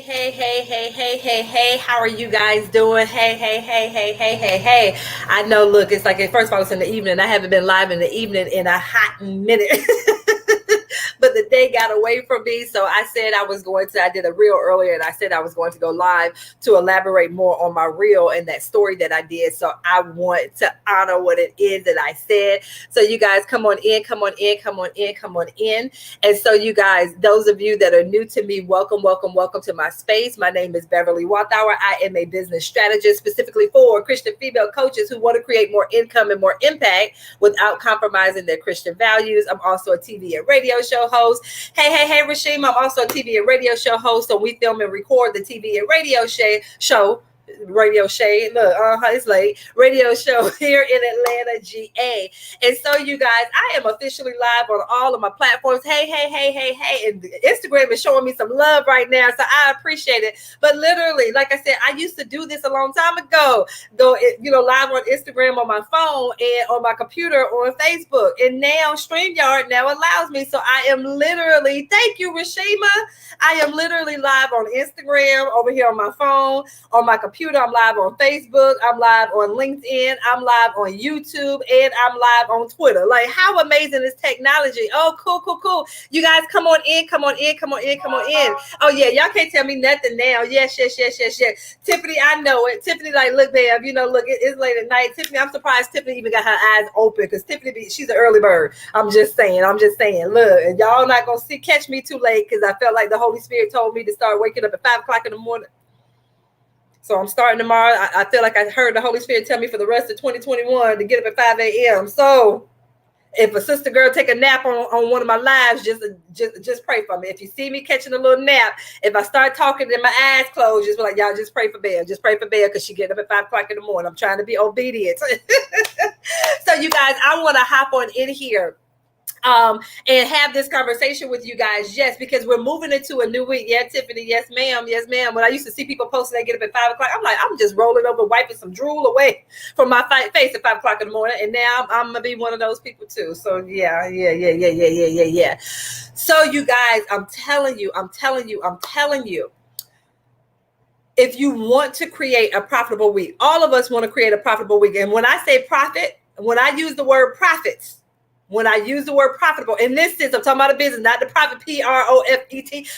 Hey. How are you guys doing? Hey. I know, look, it's like, first of all, it's in the evening. I haven't been live in the evening in a hot minute. But the day got away from me. So I said I did a reel earlier and I said I was going to go live to elaborate more on my reel and that story that I did. So I want to honor what it is that I said. So you guys come on in. And so you guys, those of you that are new to me, welcome to my space. My name is Beverly Walthour. I am a business strategist specifically for Christian female coaches who want to create more income and more impact without compromising their Christian values. I'm also a TV and radio show host. Hey, Rashim, I'm also a TV and radio show host. So we film and record the TV and radio show. It's late. Radio show here in Atlanta, GA. And so you guys, I am officially live on all of my platforms. Hey. And Instagram is showing me some love right now. So I appreciate it. But literally, like I said, I used to do this a long time ago. Go, live on Instagram on my phone and on my computer on Facebook. And now StreamYard now allows me. So I am literally, thank you, Rashima. I am literally live on Instagram over here on my phone, on my computer. I'm live on Facebook. I'm live on LinkedIn. I'm live on YouTube, and I'm live on Twitter. Like, how amazing is technology? Oh, cool. You guys come on in. Oh yeah, y'all can't tell me nothing now. Yes. Tiffany, I know it. Tiffany, like, look, babe, look, it's late at night. Tiffany, I'm surprised Tiffany even got her eyes open because Tiffany, she's an early bird. I'm just saying. Look, and y'all not gonna catch me too late because I felt like the Holy Spirit told me to start waking up at 5 o'clock in the morning. So I'm starting tomorrow. I feel like I heard the Holy Spirit tell me for the rest of 2021 to get up at 5 a.m. So if a sister girl take a nap on one of my lives, just pray for me. If you see me catching a little nap, if I start talking and my eyes closed, just be like, y'all just pray for Belle. Just pray for Belle because she get up at 5 o'clock in the morning. I'm trying to be obedient. So you guys, I want to hop on in here and have this conversation with you guys. Yes, because we're moving into a new week. Yeah, Tiffany. Yes, ma'am. When I used to see people posting they get up at 5 o'clock, I'm like, I'm just rolling over, wiping some drool away from my face at 5 o'clock in the morning. And now I'm gonna be one of those people too. So yeah. So you guys, I'm telling you. If you want to create a profitable week, all of us want to create a profitable week. And when I say profit, when I use the word profits, when I use the word profitable, in this sense, I'm talking about a business, not the profit, Profet.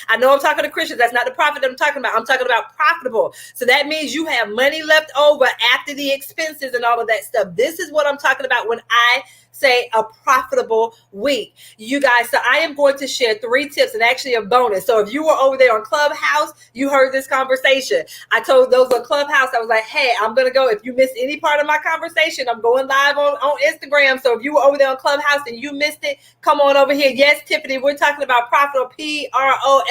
I know I'm talking to Christians. That's not the profit that I'm talking about. I'm talking about profitable. So that means you have money left over after the expenses and all of that stuff. This is what I'm talking about when I say a profitable week. You guys, so I am going to share 3 tips and actually a bonus. So if you were over there on Clubhouse, you heard this conversation. I told those on Clubhouse, I was like, hey, I'm going to go. If you missed any part of my conversation, I'm going live on Instagram. So if you were over there on Clubhouse and you missed it, come on over here. Yes, Tiffany, we're talking about profitable, Profitable.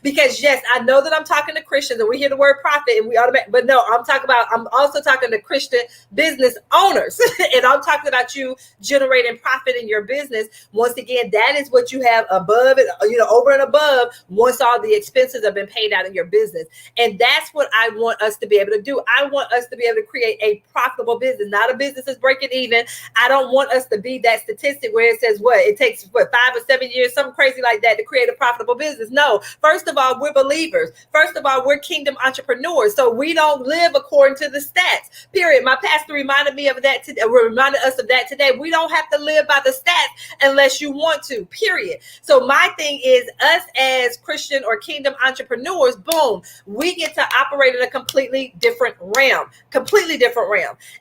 Because yes, I know that I'm talking to Christians and we hear the word profit and we automatically, but no, I'm also talking to Christian business owners and I'm talking about you generating profit in your business. Once again, that is what you have above it, over and above once all the expenses have been paid out in your business. And that's what I want us to be able to do. I want us to be able to create a profitable business, not a business that's breaking even. I don't want us to be that statistic where it says it takes 5 or 7 years, something crazy like that to create a profitable business. No, first of all, we're believers. First of all, we're kingdom entrepreneurs. So we don't live according to the stats, period. My pastor reminded me of that today. Reminded us of that today. We don't have to live by the stats unless you want to, period. So my thing is, us as Christian or kingdom entrepreneurs, boom, we get to operate in a completely different realm.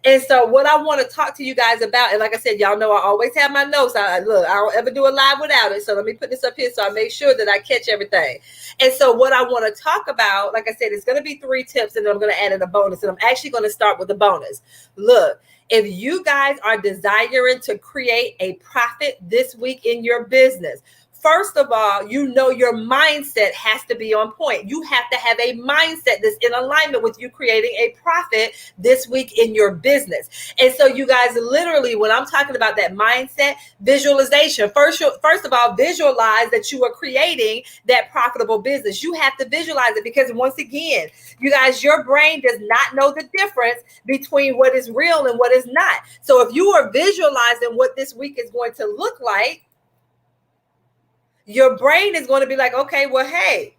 And so what I want to talk to you guys about, and like I said, y'all know I always have my notes. I don't ever do a live without it. So let me put this up here so I make sure that I catch everything. And so what I want to talk about, like I said, it's going to be 3 tips and then I'm going to add in a bonus. And I'm actually going to start with the bonus. Look, if you guys are desiring to create a profit this week in your business, first of all, your mindset has to be on point. You have to have a mindset that's in alignment with you creating a profit this week in your business. And so you guys, literally, when I'm talking about that mindset, visualization, first of all, visualize that you are creating that profitable business. You have to visualize it because once again, you guys, your brain does not know the difference between what is real and what is not. So if you are visualizing what this week is going to look like, your brain is going to be like, okay, well, hey,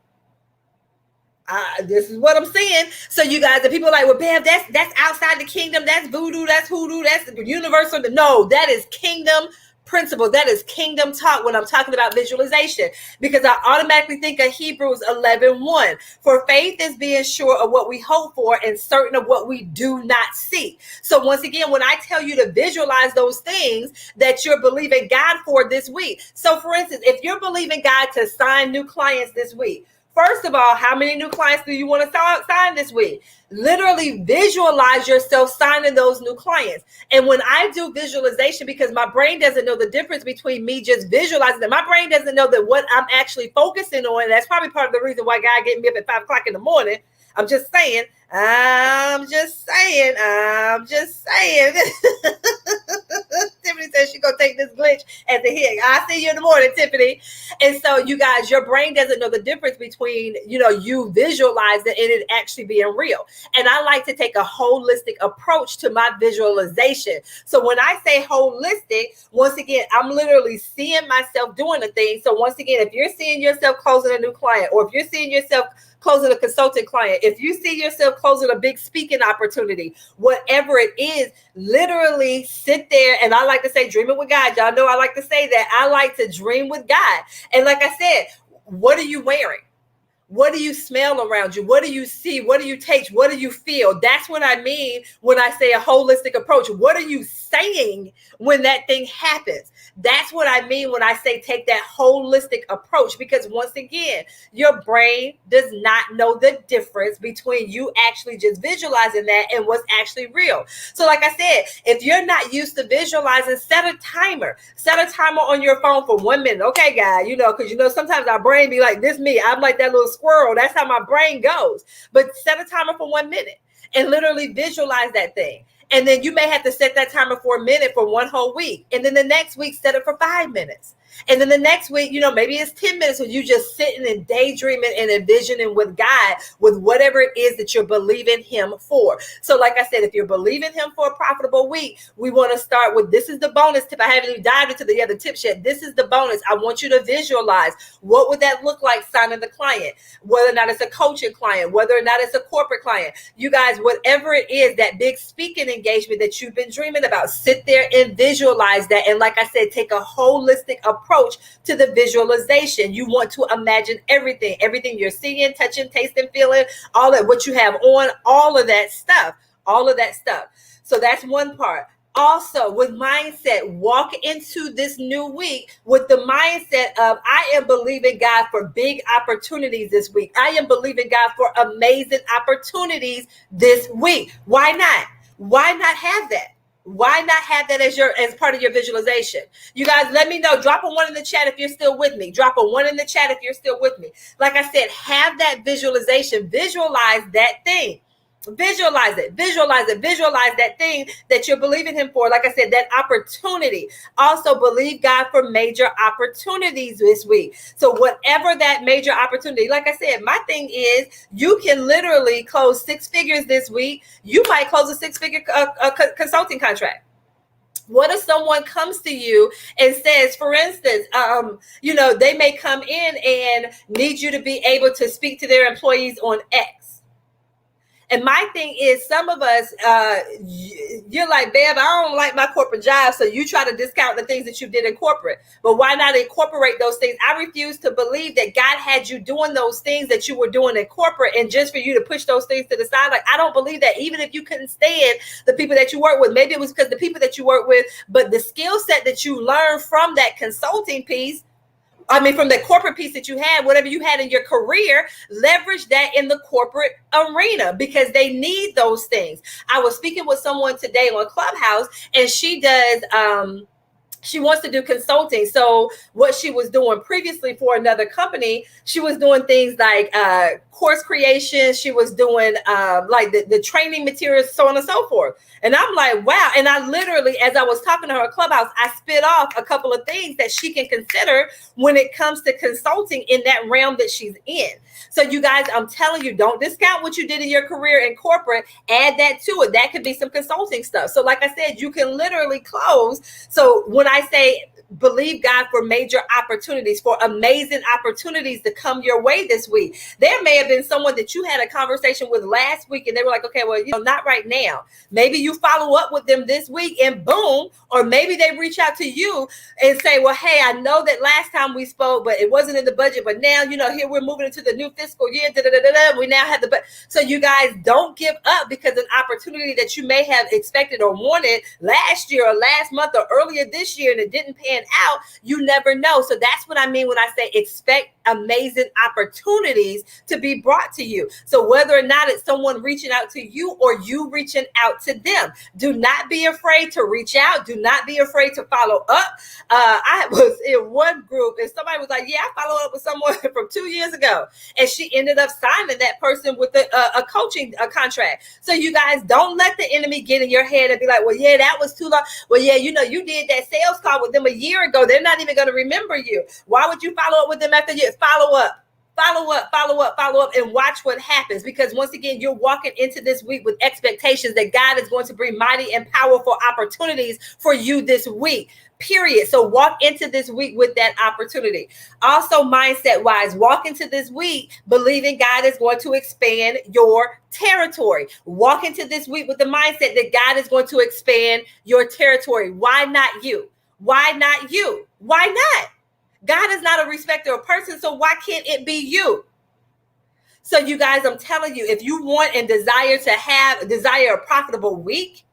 This is what I'm saying. So you guys, the people are like, well, Bev, that's outside the kingdom. That's voodoo. That's hoodoo. That's universal. No, that is kingdom principle. That is kingdom talk when I'm talking about visualization, because I automatically think of Hebrews 11:1. For faith is being sure of what we hope for and certain of what we do not see. So once again, when I tell you to visualize those things that you're believing God for this week. So for instance, if you're believing God to sign new clients this week, first of all, how many new clients do you want to sign this week? Literally visualize yourself signing those new clients. And when I do visualization, because my brain doesn't know the difference between me just visualizing that, my brain doesn't know that what I'm actually focusing on. That's probably part of the reason why God get me up at 5 o'clock in the morning. I'm just saying. Tiffany says she's going to take this glitch as a hit. I'll see you in the morning, Tiffany. And so you guys, your brain doesn't know the difference between, you visualize it and it actually being real. And I like to take a holistic approach to my visualization. So when I say holistic, once again, I'm literally seeing myself doing the thing. So once again, if you're seeing yourself closing a new client, or if you're seeing yourself closing a consulting client, if you see yourself closing a big speaking opportunity, whatever it is, literally sit there. And I like to say, dreaming with God. Y'all know I like to say that. I like to dream with God. And like I said, what are you wearing? What do you smell around you? What do you see? What do you taste? What do you feel? That's what I mean when I say a holistic approach. What are you saying when that thing happens? That's what I mean when I say take that holistic approach, because once again, your brain does not know the difference between you actually just visualizing that and what's actually real. So like I said, if you're not used to visualizing, set a timer. Set a timer on your phone for 1 minute. Okay, guy, because sometimes our brain be like, this me. I'm like that little squirrel. That's how my brain goes. But set a timer for 1 minute and literally visualize that thing. And then you may have to set that timer for a minute for 1 whole week. And then the next week, set it for 5 minutes. And then the next week, maybe it's 10 minutes when you just sitting and daydreaming and envisioning with God with whatever it is that you're believing him for. So like I said, if you're believing him for a profitable week, we want to start with, this is the bonus tip. I haven't even dived into the other tips yet. This is the bonus. I want you to visualize, what would that look like signing the client, whether or not it's a coaching client, whether or not it's a corporate client. You guys, whatever it is, that big speaking engagement that you've been dreaming about, sit there and visualize that. And like I said, take a holistic approach to the visualization. You want to imagine everything you're seeing, touching, tasting, feeling, all that, what you have on, all of that stuff. So that's one part. Also, with mindset, walk into this new week with the mindset of, I am believing God for big opportunities this week. I am believing God for amazing opportunities this week. Why not? Why not have that? Why not have that as part of your visualization? You guys, let me know. Drop a 1 in the chat if you're still with me. Drop a 1 in the chat if you're still with me. Like I said, have that visualization. Visualize that thing. Visualize it. Visualize that thing that you're believing him for. Like I said, that opportunity. Also believe God for major opportunities this week. So whatever that major opportunity, like I said, my thing is, you can literally close 6 figures this week. You might close a 6-figure consulting contract. What if someone comes to you and says, for instance, they may come in and need you to be able to speak to their employees on X. And my thing is, some of us, you're like, babe, I don't like my corporate job. So you try to discount the things that you did in corporate. But why not incorporate those things? I refuse to believe that God had you doing those things that you were doing in corporate, and just for you to push those things to the side. Like, I don't believe that. Even if you couldn't stand the people that you work with, maybe it was because the people that you work with, but the skill set that you learned from that consulting piece, from the corporate piece that you had, whatever you had in your career, leverage that in the corporate arena, because they need those things. I was speaking with someone today on Clubhouse, and she does, she wants to do consulting. So what she was doing previously for another company, she was doing things like course creation. She was doing like the training materials, so on and so forth. And I'm like, wow. And I literally, as I was talking to her at Clubhouse, I spit off a couple of things that she can consider when it comes to consulting in that realm that she's in. So you guys, I'm telling you, don't discount what you did in your career in corporate. Add that to it. That could be some consulting stuff. So like I said, you can literally close. So when I say believe God for major opportunities, for amazing opportunities to come your way this week. There may have been someone that you had a conversation with last week and they were like, okay, well, not right now. Maybe you follow up with them this week and boom, or maybe they reach out to you and say, well, hey, I know that last time we spoke, but it wasn't in the budget, but now, here we're moving into the new fiscal year. We now have the budget. So you guys don't give up because an opportunity that you may have expected or wanted last year or last month or earlier this year and it didn't pan out, you never know. So that's what I mean when I say expect amazing opportunities to be brought to you. So whether or not it's someone reaching out to you or you reaching out to them, do not be afraid to reach out. Do not be afraid to follow up. I was in one group and somebody was like, yeah, I followed up with someone from 2 years ago. And she ended up signing that person with a coaching contract. So you guys, don't let the enemy get in your head and be like, well, yeah, that was too long. Well, yeah, you did that sales call with them a year ago. They're not even going to remember you. Why would you follow up with them after you follow up? Follow up, and watch what happens. Because once again, you're walking into this week with expectations that God is going to bring mighty and powerful opportunities for you this week. Period. So walk into this week with that opportunity. Also, mindset wise, walk into this week believing God is going to expand your territory. Walk into this week with the mindset that God is going to expand your territory. Why not you? Why not you? Why not? God is not a respecter of person, so why can't it be you? So you guys, I'm telling you, if you want and desire a profitable week,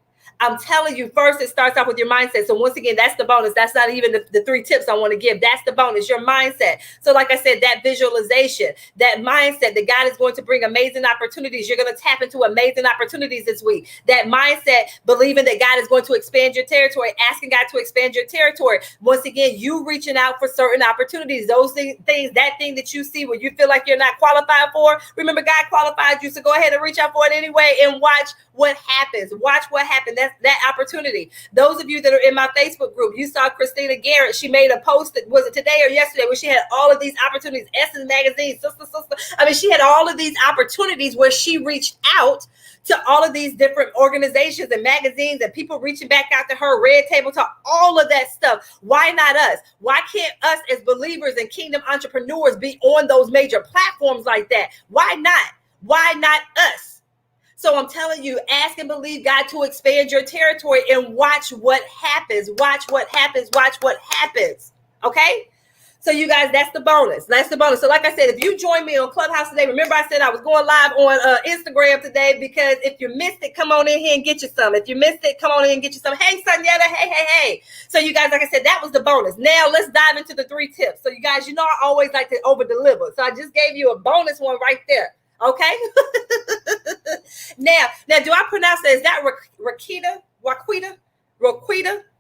I'm telling you, first, it starts off with your mindset. So once again, that's the bonus. That's not even the 3 tips I want to give. That's the bonus, your mindset. So like I said, that visualization, that mindset that God is going to bring amazing opportunities. You're going to tap into amazing opportunities this week. That mindset, believing that God is going to expand your territory, asking God to expand your territory. Once again, you reaching out for certain opportunities. Those things, that thing that you see where you feel like you're not qualified for. Remember, God qualified you, so go ahead and reach out for it anyway and watch what happens. Watch what happens. That's that opportunity. Those of you that are in my Facebook group, you saw Christina Garrett. She made a post, was it today or yesterday, where she had all of these opportunities, Essence Magazine, sister. I mean, she had all of these opportunities where she reached out to all of these different organizations and magazines and people reaching back out to her, Red Table Talk, all of that stuff. Why not us? Why can't us as believers and kingdom entrepreneurs be on those major platforms like that? Why not? Why not us? So I'm telling you, ask and believe God to expand your territory and watch what happens. Watch what happens. Watch what happens. Okay? So you guys, that's the bonus. That's the bonus. So like I said, if you join me on Clubhouse today, remember I said I was going live on Instagram today, because if you missed it, come on in here and get you some. If you missed it, come on in and get you some. Hey, Sanyetta. Hey. So you guys, like I said, that was the bonus. Now let's dive into the 3 tips. So you guys, I always like to over deliver. So I just gave you a bonus one right there. Okay. Now, do I pronounce that? Is that Raquita?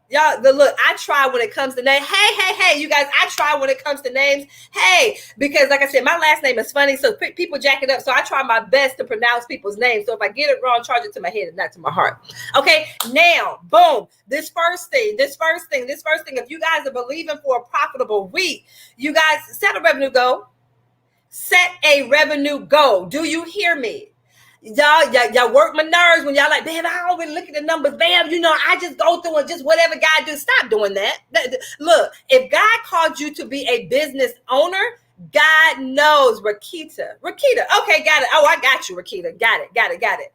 Y'all, look, I try when it comes to names. Hey, you guys, I try when it comes to names. Hey, because like I said, my last name is funny, so people jack it up. So I try my best to pronounce people's names. So if I get it wrong, charge it to my head and not to my heart. Okay, now, boom. This first thing, if you guys are believing for a profitable week, you guys set a revenue goal. Set a revenue goal. Do you hear me? Y'all work my nerves when y'all like, man, I always look at the numbers. Bam, I just go through and just whatever God do. Stop doing that. Look, if God called you to be a business owner, God knows. Rakita. Okay, got it. Oh, I got you, Rakita. Got it.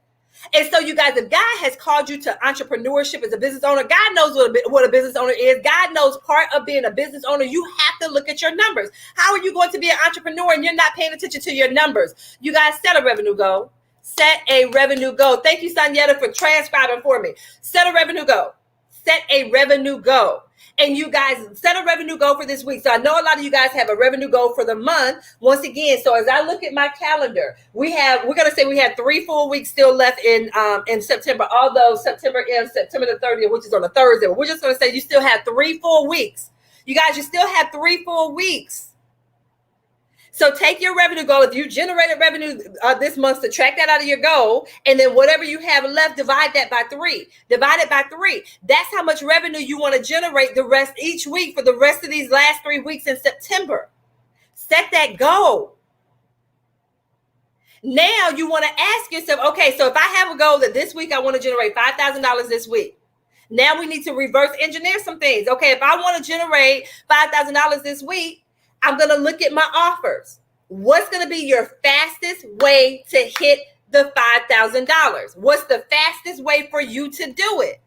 And so you guys, if God has called you to entrepreneurship as a business owner, God knows what a business owner is. God knows part of being a business owner, you have to look at your numbers. How are you going to be an entrepreneur and you're not paying attention to your numbers? You guys, set a revenue goal. Set a revenue goal. Thank you, Sanyetta, for transcribing for me. Set a revenue goal. Set a revenue goal. And you guys, set a revenue goal for this week. So I know a lot of you guys have a revenue goal for the month. Once again, so as I look at my calendar, we're going to say we have 3 full weeks still left in September, although September ends September the 30th, which is on a Thursday. But we're just going to say you still have 3 full weeks. You guys, you still have 3 full weeks. So take your revenue goal. If you generated revenue this month, subtract that out of your goal. And then whatever you have left, divide that by 3. Divide it by 3. That's how much revenue you want to generate the rest each week for the rest of these last 3 weeks in September. Set that goal. Now you want to ask yourself, okay, so if I have a goal that this week I want to generate $5,000 this week, Now we need to reverse engineer some things. Okay, if I want to generate $5,000 this week, I'm going to look at my offers. What's going to be your fastest way to hit the $5,000? What's the fastest way for you to do it?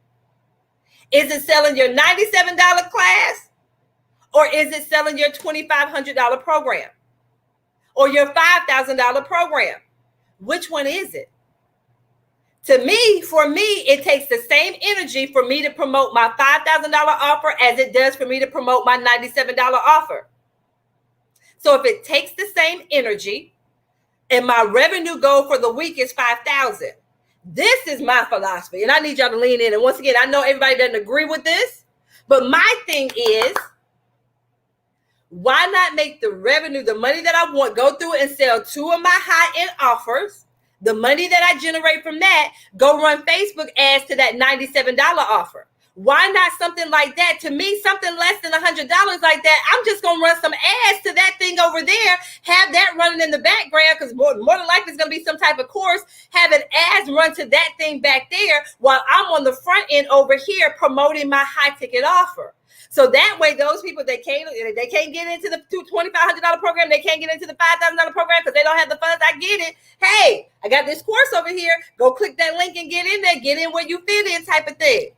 Is it selling your $97 class? Or is it selling your $2,500 program? Or your $5,000 program? Which one is it? For me, it takes the same energy for me to promote my $5,000 offer as it does for me to promote my $97 offer. So if it takes the same energy and my revenue goal for the week is $5,000, this is my philosophy. And I need y'all to lean in. And once again, I know everybody doesn't agree with this, but my thing is, why not make the revenue, the money that I want, go through and sell 2 of my high-end offers? The money that I generate from that, go run Facebook ads to that $97 offer. Why not something like that? To me, something less than $100 like that, I'm just going to run some ads to that thing over there, have that running in the background, because more than likely it's going to be some type of course, having ads run to that thing back there while I'm on the front end over here promoting my high-ticket offer. So that way, those people, they can't get into the $2,500 program. They can't get into the $5,000 program because they don't have the funds. I get it. Hey, I got this course over here. Go click that link and get in there. Get in where you fit in type of thing.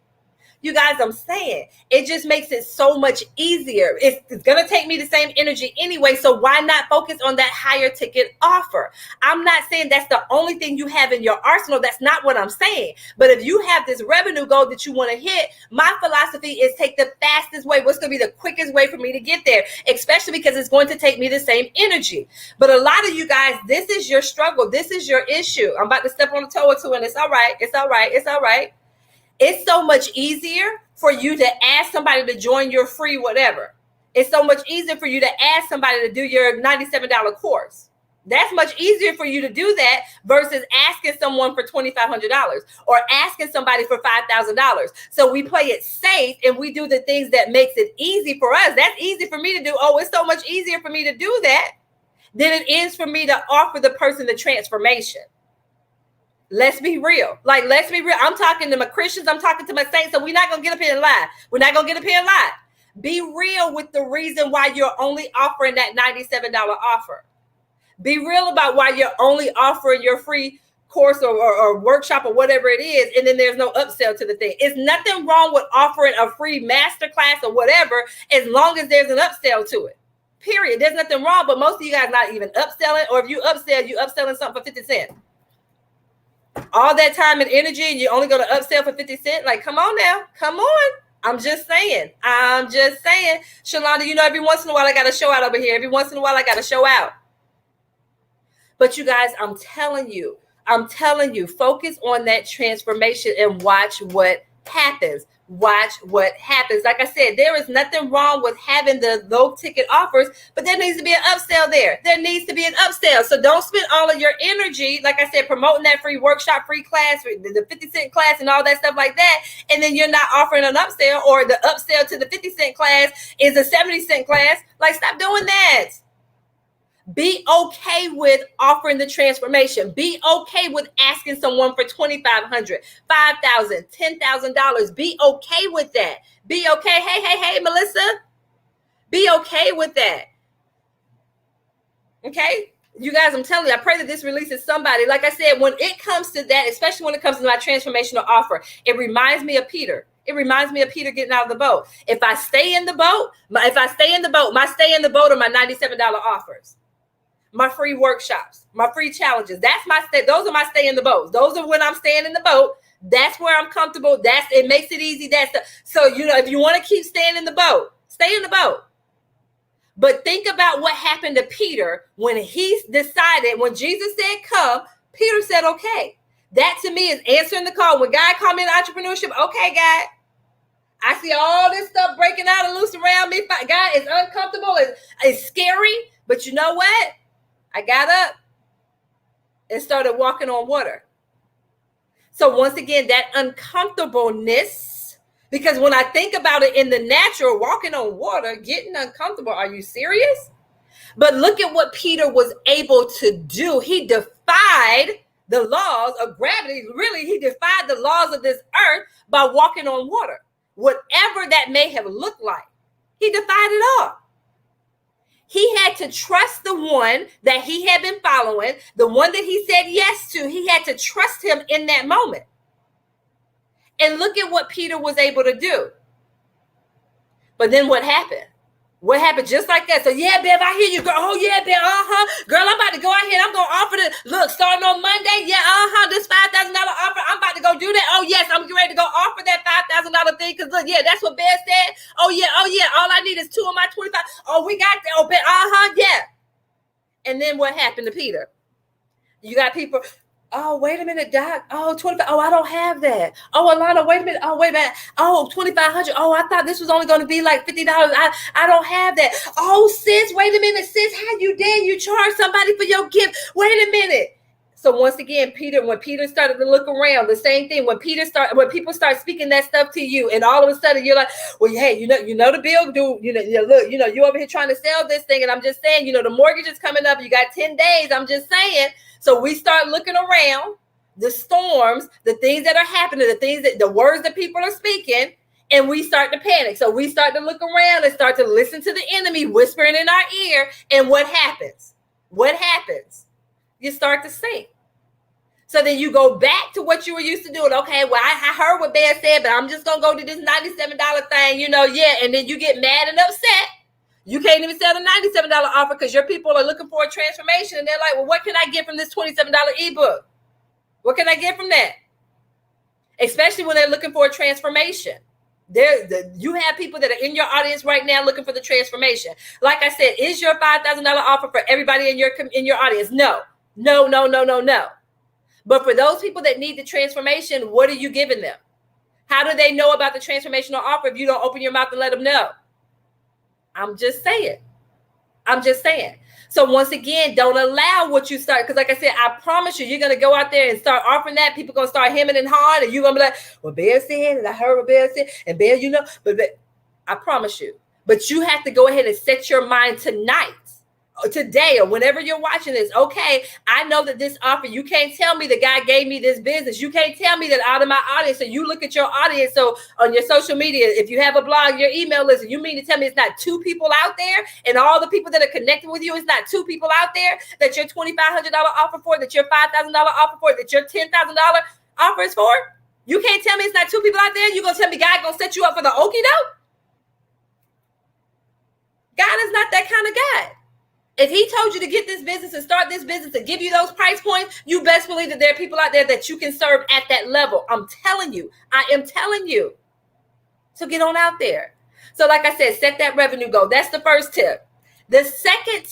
You guys, I'm saying it just makes it so much easier. It's going to take me the same energy anyway. So why not focus on that higher ticket offer? I'm not saying that's the only thing you have in your arsenal. That's not what I'm saying. But if you have this revenue goal that you want to hit, my philosophy is take the fastest way. What's going to be the quickest way for me to get there, especially because it's going to take me the same energy. But a lot of you guys, this is your struggle. This is your issue. I'm about to step on a toe or two, and it's all right. It's all right. It's all right. It's so much easier for you to ask somebody to join your free whatever. It's so much easier for you to ask somebody to do your $97 course. That's much easier for you to do that versus asking someone for $2,500 or asking somebody for $5,000. So we play it safe and we do the things that makes it easy for us. That's easy for me to do. Oh, it's so much easier for me to do that than it is for me to offer the person the transformation. Let's be real. Like, let's be real. I'm talking to my Christians. I'm talking to my saints. So we're not going to get up here and lie. We're not going to get up here and lie. Be real with the reason why you're only offering that $97 offer. Be real about why you're only offering your free course or workshop or whatever it is. And then there's no upsell to the thing. It's nothing wrong with offering a free masterclass or whatever, as long as there's an upsell to it. Period. There's nothing wrong. But most of you guys not even upselling. Or if you upsell, you upselling something for 50 cents. All that time and energy, and you're only going to upsell for 50 cents. Like, come on now. Come on. I'm just saying. Shalonda, you know, every once in a while I got to show out over here. Every once in a while I got to show out. But you guys, I'm telling you, focus on that transformation and watch what happens. Watch what happens. Like I said, there is nothing wrong with having the low ticket offers, but there needs to be an upsell there. There needs to be an upsell. So don't spend all of your energy, like I said, promoting that free workshop, free class, the 50-cent class and all that stuff like that. And then you're not offering an upsell, or the upsell to the 50-cent class is a 70-cent class. Like, stop doing that. Be okay with offering the transformation. Be okay with asking someone for $2,500, $5,000, $10,000. Be okay with that. Be okay. Hey, Melissa. Be okay with that. Okay? You guys, I'm telling you, I pray that this releases somebody. Like I said, when it comes to that, especially when it comes to my transformational offer, it reminds me of Peter. It reminds me of Peter getting out of the boat. If I stay in the boat, my stay in the boat are my $97 offers. My free workshops, my free challenges. That's my stay. Those are my stay in the boat. Those are when I'm staying in the boat. That's where I'm comfortable. It makes it easy. So, you know, if you want to keep staying in the boat, stay in the boat. But think about what happened to Peter when he decided, when Jesus said, come, Peter said, okay. That to me is answering the call. When God called me in entrepreneurship, okay, God, I see all this stuff breaking out and loose around me. God, it's uncomfortable. It's scary. But you know what? I got up and started walking on water. So once again, that uncomfortableness, because when I think about it in the natural, walking on water, getting uncomfortable, are you serious? But look at what Peter was able to do. He defied the laws of gravity. Really, he defied the laws of this earth by walking on water. Whatever that may have looked like, he defied it all. He had to trust the one that he had been following, the one that he said yes to. He had to trust him in that moment. And look at what Peter was able to do. But then what happened? What happened? Just like that. So yeah, Bev, I hear you, girl. Oh yeah, Bev. Girl, I'm about to go out here. I'm gonna offer the look starting on Monday. Yeah, this $5,000 offer. I'm about to go do that. Oh yes, I'm ready to go offer that $5,000 thing. Cause look, yeah, that's what Bev said. Oh yeah. All I need is 2 of my 25. Oh, we got that. Oh, Bev, yeah. And then what happened to Peter? You got people. Oh, wait a minute, Doc. Oh, 25. Oh, I don't have that. Oh, Alana, wait a minute. Oh, wait a minute. Oh, 2,500. Oh, I thought this was only going to be like $50. I don't have that. Oh, sis, wait a minute, sis. How you dare you charge somebody for your gift? Wait a minute. So once again, when Peter started to look around, the same thing. When people start speaking that stuff to you, and all of a sudden you're like, well, hey, you know the bill, dude. Look, you over here trying to sell this thing, and I'm just saying, the mortgage is coming up. You got 10 days. I'm just saying. So we start looking around the storms, the things that are happening, the words that people are speaking, and we start to panic. So we start to look around and start to listen to the enemy whispering in our ear. And what happens? You start to sink. So then you go back to what you were used to doing. Okay, well, I heard what Bear said, but I'm just going to go to this $97 thing, yeah. And then you get mad and upset. You can't even sell the $97 offer because your people are looking for a transformation. And they're like, well, what can I get from this $27 ebook? What can I get from that? Especially when they're looking for a transformation. You have people that are in your audience right now looking for the transformation. Like I said, is your $5,000 offer for everybody in your audience? No. But for those people that need the transformation, what are you giving them? How do they know about the transformational offer if you don't open your mouth and let them know? I'm just saying. So once again, don't allow what you start. Because like I said, I promise you, you're going to go out there and start offering that. People going to start hemming and hawing. And you're going to be like, well, Bear said, and I heard what Bear said. And Bear, but I promise you. But you have to go ahead and set your mind tonight, today, or whenever you're watching this. Okay, I know that this offer, you can't tell me the guy gave me this business. You can't tell me that out of my audience. So you look at your audience. So on your social media, if you have a blog, your email list, you mean to tell me it's not 2 people out there, and all the people that are connected with you, it's not 2 people out there that your $2,500 offer for, that your $5,000 offer for, that your $10,000 offer is for? You can't tell me it's not 2 people out there. You're going to tell me God going to set you up for the okie doke? God is not that kind of God. If he told you to get this business and start this business and give you those price points, you best believe that there are people out there that you can serve at that level. I am telling you. So get on out there. So like I said, set that revenue goal. That's the first tip. The second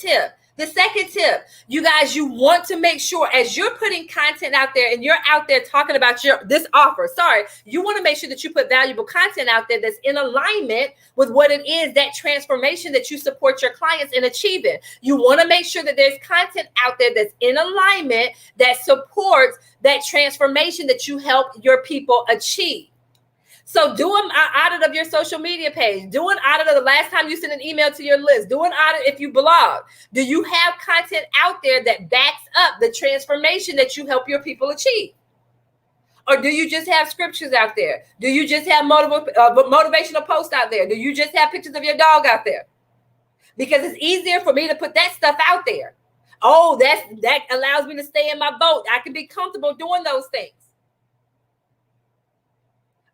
tip, you guys, you want to make sure as you're putting content out there and you're out there talking about this offer, you want to make sure that you put valuable content out there that's in alignment with what it is, that transformation that you support your clients in achieving. You want to make sure that there's content out there that's in alignment that supports that transformation that you help your people achieve. So do an audit of your social media page. Do an audit of the last time you sent an email to your list. Do an audit if you blog. Do you have content out there that backs up the transformation that you help your people achieve? Or do you just have scriptures out there? Do you just have motivational posts out there? Do you just have pictures of your dog out there? Because it's easier for me to put that stuff out there. Oh, that allows me to stay in my boat. I can be comfortable doing those things.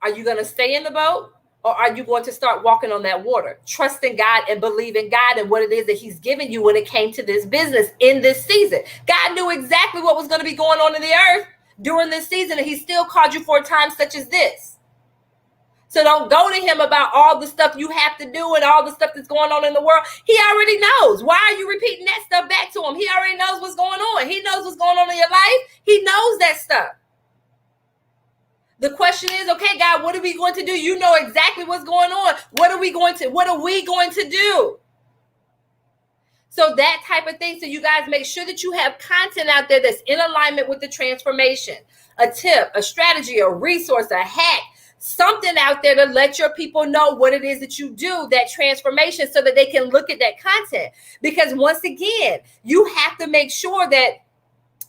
Are you going to stay in the boat, or are you going to start walking on that water, trusting God and believing God and what it is that he's given you when it came to this business in this season? God knew exactly what was going to be going on in the earth during this season, and he still called you for a time such as this. So don't go to him about all the stuff you have to do and all the stuff that's going on in the world. He already knows. Why are you repeating that stuff back to him? He already knows what's going on. He knows what's going on in your life. He knows that stuff. The question is, okay, God, what are we going to do? You know exactly what's going on. What are we going to do? So that type of thing. So you guys make sure that you have content out there that's in alignment with the transformation. A tip, a strategy, a resource, a hack, something out there to let your people know what it is that you do, that transformation, so that they can look at that content. Because once again, you have to make sure that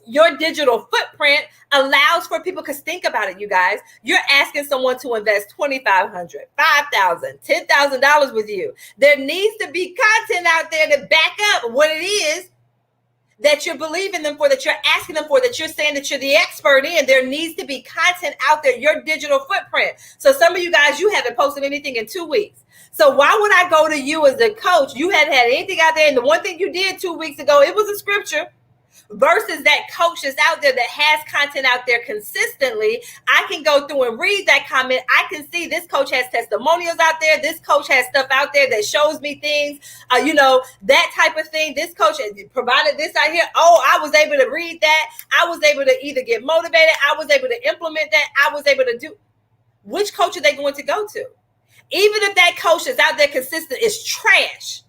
your digital footprint allows for people, because think about it, you guys. You're asking someone to invest $2,500, $5,000, $10,000 with you. There needs to be content out there to back up what it is that you're believing them for, that you're asking them for, that you're saying that you're the expert in. There needs to be content out there, your digital footprint. So some of you guys, you haven't posted anything in 2 weeks. So why would I go to you as a coach? You hadn't had anything out there. And the one thing you did 2 weeks ago, it was a scripture. Versus that coach that's out there that has content out there consistently. I can go through and read that comment. I can see this coach has testimonials out there. This coach has stuff out there that shows me things, that type of thing. This coach provided this out here. Oh, I was able to read that. I was able to either get motivated. I was able to implement that. I was able to do. Which coach are they going to go to? Even if that coach that's out there consistent is trash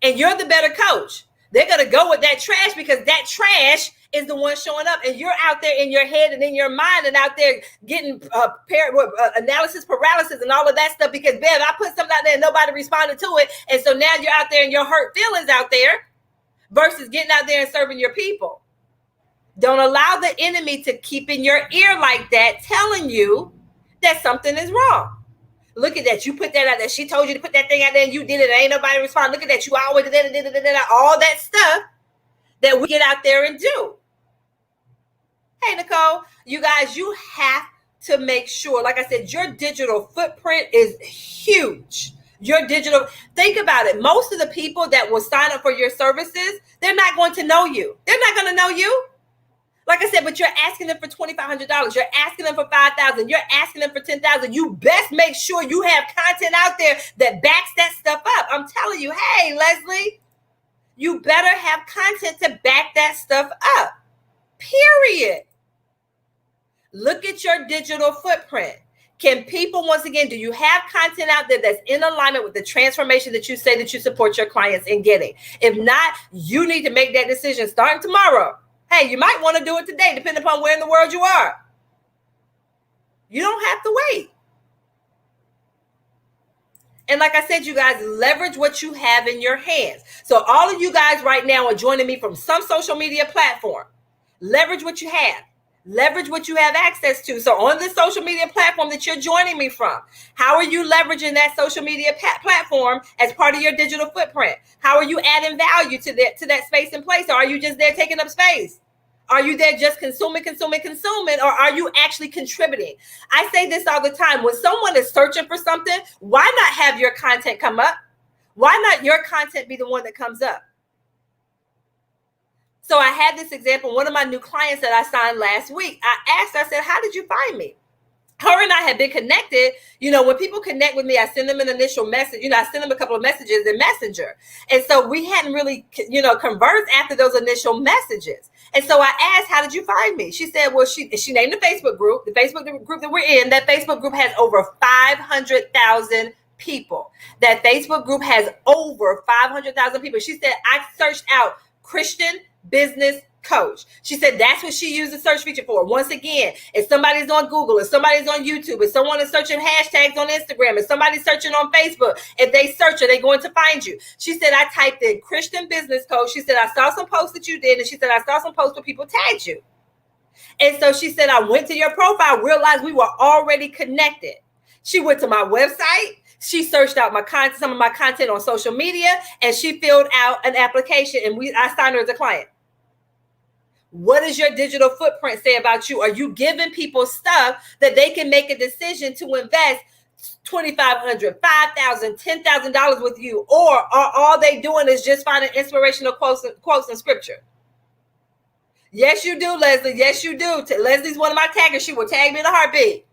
and you're the better coach, they're going to go with that trash because that trash is the one showing up, and you're out there in your head and in your mind and out there getting analysis paralysis and all of that stuff because, man, I put something out there and nobody responded to it. And so now you're out there and your hurt feelings out there versus getting out there and serving your people. Don't allow the enemy to keep in your ear like that, telling you that something is wrong. Look at that. You put that out there. She told you to put that thing out there and you did it. Ain't nobody respond. Look at that. You always did all that stuff that we get out there and do. Hey, Nicole, you guys, you have to make sure, like I said, your digital footprint is huge. Think about it. Most of the people that will sign up for your services, they're not going to know you. They're not going to know you. Like I said, but you're asking them for $2,500. You're asking them for $5,000. You're asking them for $10,000. You best make sure you have content out there that backs that stuff up. I'm telling you, hey, Leslie, you better have content to back that stuff up. Period. Look at your digital footprint. Can people, once again, do you have content out there that's in alignment with the transformation that you say that you support your clients in getting? If not, you need to make that decision starting tomorrow. Hey, you might want to do it today, depending upon where in the world you are. You don't have to wait. And like I said, you guys, leverage what you have in your hands. So all of you guys right now are joining me from some social media platform. Leverage what you have. Leverage what you have access to. So on this social media platform that you're joining me from, how are you leveraging that social media platform as part of your digital footprint? How are you adding value to that space and place? Or are you just there taking up space? Are you there just consuming, or are you actually contributing? I say this all the time. When someone is searching for something, why not have your content come up? Why not your content be the one that comes up? So I had this example. One of my new clients that I signed last week, I said, how did you find me? Her and I have been connected. When people connect with me, I send them an initial message. I send them a couple of messages in Messenger. And so we hadn't really, conversed after those initial messages. And so I asked, how did you find me? She said, well, she named the Facebook group that we're in. That Facebook group has over 500,000 people. That Facebook group has over 500,000 people. She said, I searched out Christian business coach. She said that's what she used the search feature for. Once again, if somebody's on Google, if somebody's on YouTube, if someone is searching hashtags on Instagram, if somebody's searching on Facebook, if they search, are they going to find you? She said, I typed in Christian business coach. She said, I saw some posts that you did. And she said, I saw some posts where people tagged you. And so she said, I went to your profile, realized we were already connected. She went to my website. She searched out some of my content on social media, and she filled out an application, and I signed her as a client. What does your digital footprint say about you? Are you giving people stuff that they can make a decision to invest $2,500, $5,000, $10,000 with you? Or are all they doing is just finding inspirational quotes in scripture? Yes, you do, Leslie. Yes, you do. Leslie's one of my taggers. She will tag me in a heartbeat.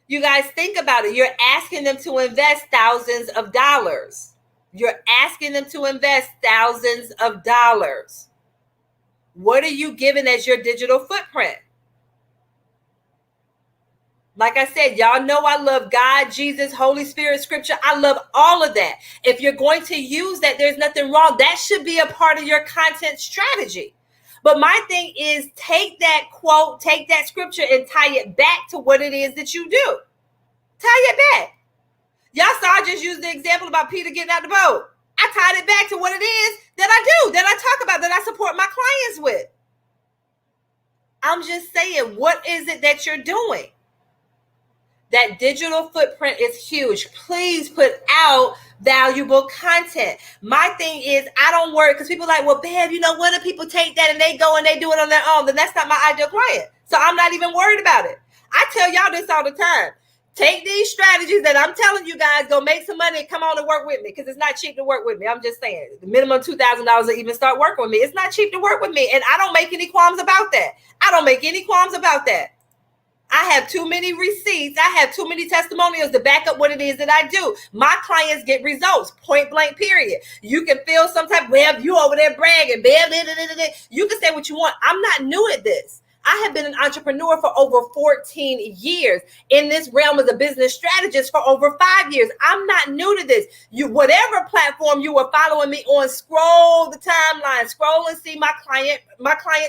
You guys, think about it. You're asking them to invest thousands of dollars. You're asking them to invest thousands of dollars. What are you giving as your digital footprint? Like I said, y'all know I love God, Jesus, Holy Spirit, scripture. I love all of that. If you're going to use that, there's nothing wrong. That should be a part of your content strategy. But my thing is, take that quote, take that scripture and tie it back to what it is that you do. Tie it back. Y'all saw I just used the example about Peter getting out the boat. I I tied it back to what it is that I do, that I talk about, that I support my clients with. I'm just saying, what is it that you're doing? That digital footprint is huge. Please put out valuable content. My thing is, I don't worry, because people are like, well, Bev, you know, what if people take that and they go and they do it on their own? Then that's not my ideal client. So I'm not even worried about it. I tell y'all this all the time. Take these strategies that I'm telling you guys, go make some money and come on and work with me, because it's not cheap to work with me. I'm just saying, the minimum $2,000 to even start working with me. It's not cheap to work with me. And I don't make any qualms about that. I don't make any qualms about that. I have too many receipts. I have too many testimonials to back up what it is that I do. My clients get results, point blank, period. You can feel some type, well, you over there bragging, you can say what you want. I'm not new at this. I have been an entrepreneur for over 14 years, in this realm as a business strategist for over 5 years. I'm not new to this. You, whatever platform you were following me on, scroll the timeline, scroll and see my client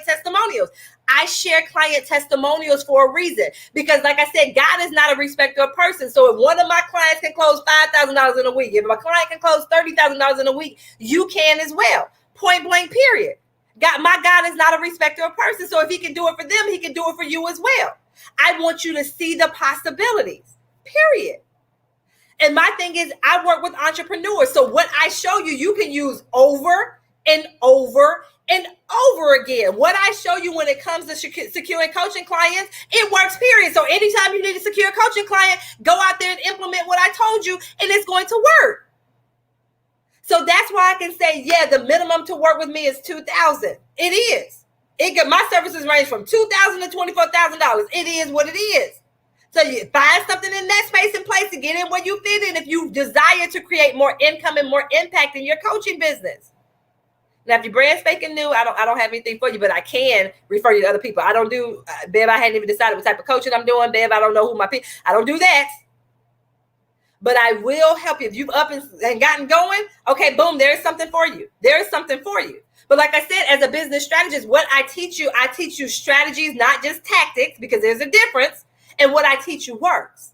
testimonials. I share client testimonials for a reason, because like I said, God is not a respecter of persons. So if one of my clients can close $5,000 in a week, if my client can close $30,000 in a week, you can as well. Point blank, period. My God is not a respecter of persons. So if he can do it for them, he can do it for you as well. I want you to see the possibilities, period. And my thing is, I work with entrepreneurs. So what I show you, you can use over and over and over again. What I show you when it comes to securing coaching clients, it works, period. So anytime you need to secure a coaching client, go out there and implement what I told you, and it's going to work. So that's why I can say, yeah, the minimum to work with me is $2,000. It is. My services range from $2,000 to $24,000. It is what it is. So you find something in that space and place to get in where you fit in if you desire to create more income and more impact in your coaching business. Now, if you're brand spanking new, I don't have anything for you, but I can refer you to other people. I don't do, Bev, I hadn't even decided what type of coaching I'm doing. Bev, I don't know who my people, I don't do that. But I will help you. If you've up and gotten going, okay, boom, there's something for you. There is something for you. But like I said, as a business strategist, what I teach you strategies, not just tactics, because there's a difference. And what I teach you works.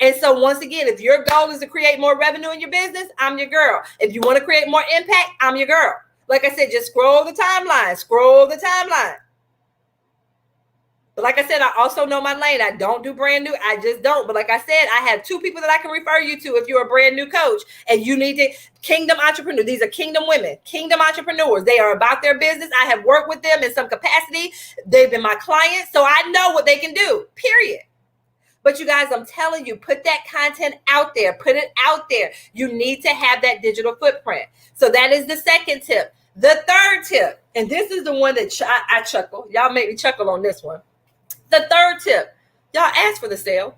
And so once again, if your goal is to create more revenue in your business, I'm your girl. If you want to create more impact, I'm your girl. Like I said, just scroll the timeline. But like I said, I also know my lane. I don't do brand new. I just don't. But like I said, I have 2 people that I can refer you to if you're a brand new coach and you need to. Kingdom entrepreneurs. These are kingdom women, kingdom entrepreneurs. They are about their business. I have worked with them in some capacity. They've been my clients. So I know what they can do, period. But you guys, I'm telling you, put that content out there. Put it out there. You need to have that digital footprint. So that is the second tip. The third tip, and this is the one that I chuckle. Y'all make me chuckle on this one. The third tip, y'all ask for the sale.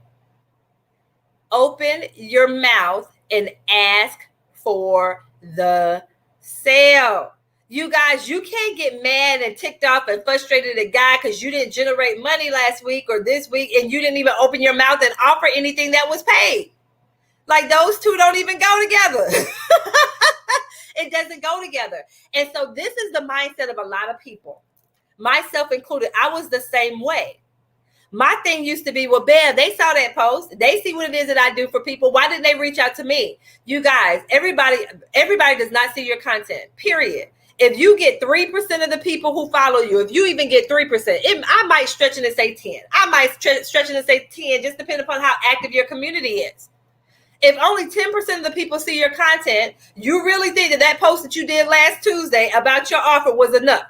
Open your mouth and ask for the sale. You guys, you can't get mad and ticked off and frustrated at a guy because you didn't generate money last week or this week and you didn't even open your mouth and offer anything that was paid. Like, those two don't even go together. It doesn't go together. And so this is the mindset of a lot of people, myself included. I was the same way. My thing used to be, well, Bev, they saw that post. They see what it is that I do for people. Why didn't they reach out to me? You guys, everybody does not see your content, period. If you get 3% of the people who follow you, if you even get 3%, I might stretch it and say 10. I might stretch it and say 10, just depending upon how active your community is. If only 10% of the people see your content, you really think that post that you did last Tuesday about your offer was enough?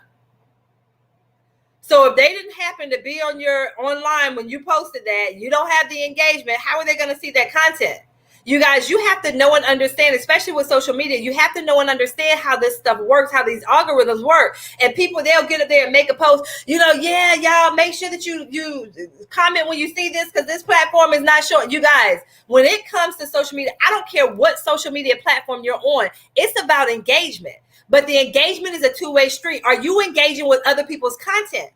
So if they didn't happen to be online when you posted that, you don't have the engagement, how are they going to see that content? You guys, you have to know and understand, especially with social media, you have to know and understand how this stuff works, how these algorithms work. And people, they'll get up there and make a post, yeah, y'all, make sure that you comment when you see this, because this platform is not showing. You guys, when it comes to social media, I don't care what social media platform you're on, it's about engagement. But the engagement is a two-way street. Are you engaging with other people's content?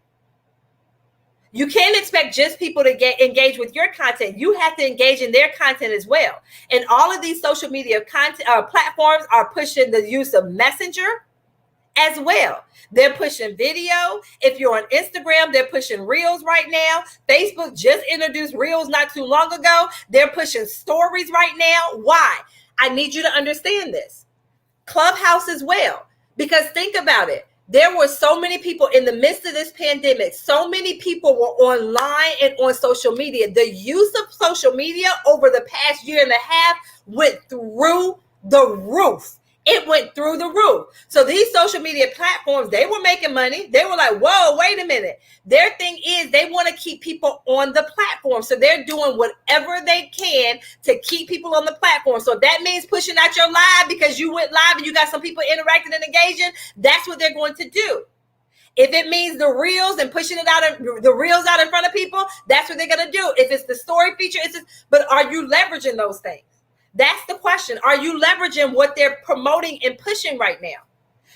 You can't expect just people to engage with your content. You have to engage in their content as well. And all of these social media content platforms are pushing the use of Messenger as well. They're pushing video. If you're on Instagram, they're pushing Reels right now. Facebook just introduced Reels not too long ago. They're pushing stories right now. Why? I need you to understand this. Clubhouse as well. Because think about it. There were so many people in the midst of this pandemic. So many people were online and on social media. The use of social media over the past year and a half went through the roof. It went through the roof. So these social media platforms, they were making money. They were like, whoa, wait a minute. Their thing is they want to keep people on the platform. So they're doing whatever they can to keep people on the platform. So that means pushing out your live because you went live and you got some people interacting and engaging. That's what they're going to do. If it means the reels and pushing it out, the reels out in front of people, that's what they're going to do. If it's the story feature, but are you leveraging those things? That's the question. Are you leveraging what they're promoting and pushing right now?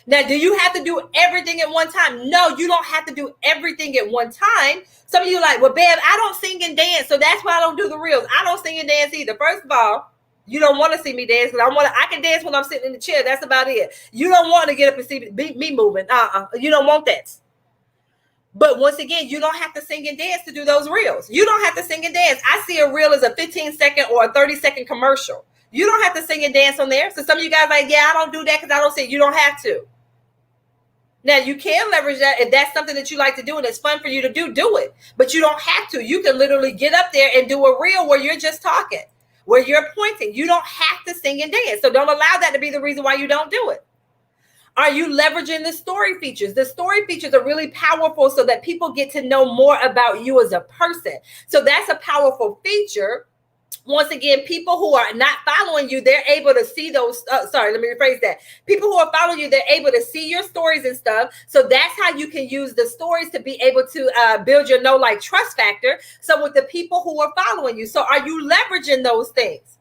Now, do you have to do everything at one time? No, you don't have to do everything at one time. Some of you are like, well, Bev, I don't sing and dance, so that's why I don't do the reels. I don't sing and dance either. First of all, you don't want to see me dance because I can dance when I'm sitting in the chair. That's about it. You don't want to get up and see me moving. You don't want that. But once again, you don't have to sing and dance to do those reels. You don't have to sing and dance. I see a reel as a 15-second or a 30-second commercial. You don't have to sing and dance on there. So some of you guys are like, yeah, I don't do that because I don't sing. You don't have to. Now, you can leverage that. If that's something that you like to do and it's fun for you to do it. But you don't have to. You can literally get up there and do a reel where you're just talking, where you're pointing. You don't have to sing and dance. So don't allow that to be the reason why you don't do it. Are you leveraging the story features? The story features are really powerful so that people get to know more about you as a person. So that's a powerful feature. Once again, people who are not following you, they're able to see those. Let me rephrase that. People who are following you, they're able to see your stories and stuff. So that's how you can use the stories to be able to build your know, like, trust factor. So with the people who are following you. So are you leveraging those things?